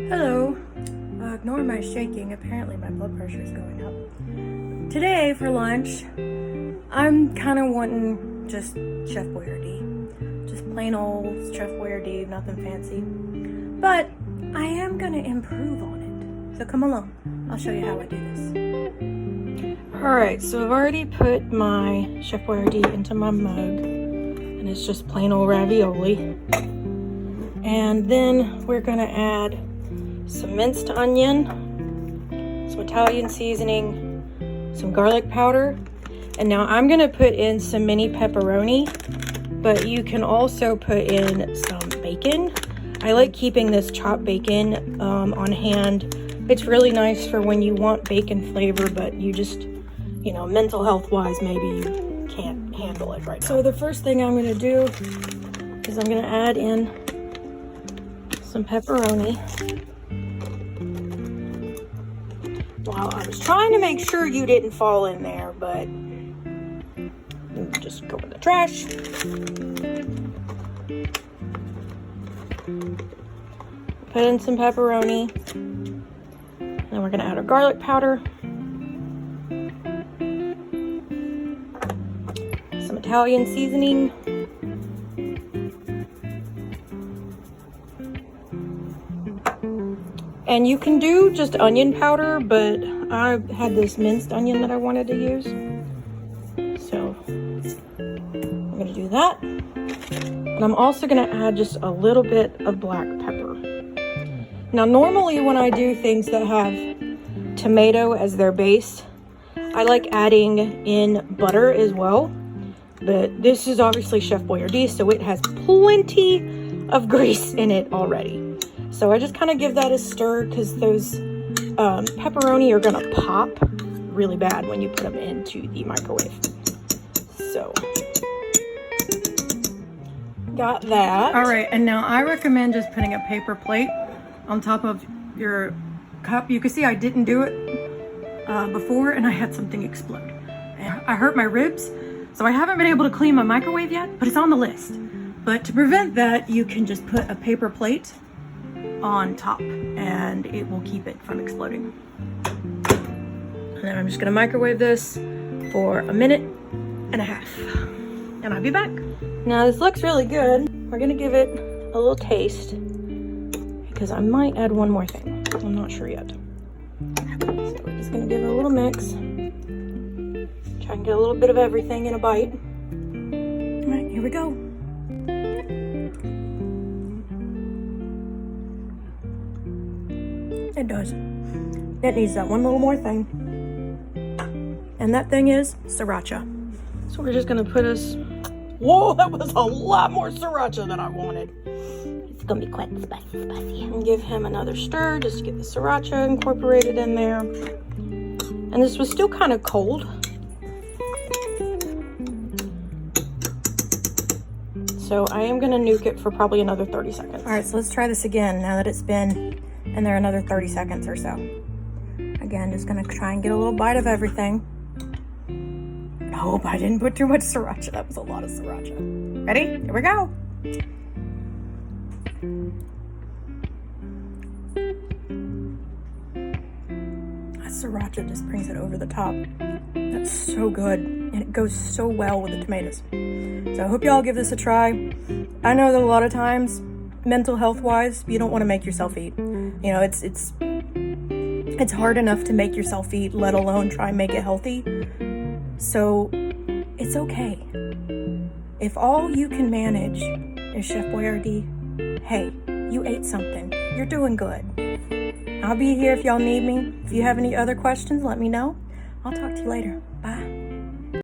Hello. Ignore my shaking. Apparently my blood pressure is going up. Today for lunch, I'm kind of wanting just Chef Boyardee. Just plain old Chef Boyardee, nothing fancy. But I am going to improve on it. So come along. I'll show you how I do this. Alright, so I've already put my Chef Boyardee into my mug. And it's just plain old ravioli. And then we're going to add some minced onion, some Italian seasoning, some garlic powder, and now I'm going to put in some mini pepperoni, but you can also put in some bacon. I like keeping this chopped bacon on hand. It's really nice for when you want bacon flavor, but you just, you know, mental health wise, maybe you can't handle it right now. So the first thing I'm going to do is I'm going to add in some pepperoni. Wow, I was trying to make sure you didn't fall in there, but just go in the trash. Put in some pepperoni. Then we're gonna add our garlic powder. Some Italian seasoning. And you can do just onion powder, but I had this minced onion that I wanted to use. So I'm gonna do that. And I'm also gonna add just a little bit of black pepper. Now, normally when I do things that have tomato as their base, I like adding in butter as well. But this is obviously Chef Boyardee, so it has plenty of grease in it already. So I just kind of give that a stir because those pepperoni are gonna pop really bad when you put them into the microwave. So, got that. All right, and now I recommend just putting a paper plate on top of your cup. You can see I didn't do it before and I had something explode. I hurt my ribs, so I haven't been able to clean my microwave yet, but it's on the list. But to prevent that, you can just put a paper plate on top and it will keep it from exploding. And then I'm just gonna microwave this for 1.5 minutes and I'll be back. Now this looks really good. We're gonna give it a little taste because I might add one more thing. I'm not sure yet. So we're just gonna give it a little mix. Try and get a little bit of everything in a bite. All right, here we go. It does. It needs that one little more thing. And that thing is sriracha. So we're just gonna put us... Whoa, that was a lot more sriracha than I wanted. It's gonna be quite spicy. And give him another stir just to get the sriracha incorporated in there. And this was still kind of cold. So I am gonna nuke it for probably another 30 seconds. All right, so let's try this again now that it's been in there another 30 seconds or so. Again, just gonna try and get a little bite of everything. I hope I didn't put too much sriracha. That was a lot of sriracha. Ready? Here we go. That sriracha just brings it over the top. That's so good. And it goes so well with the tomatoes. So I hope y'all give this a try. I know that a lot of times, mental health wise, you don't want to make yourself eat. You know, it's hard enough to make yourself eat, let alone try and make it healthy. So it's okay. If all you can manage is Chef Boyardee, hey, you ate something. You're doing good. I'll be here if y'all need me. If you have any other questions, let me know. I'll talk to you later. Bye.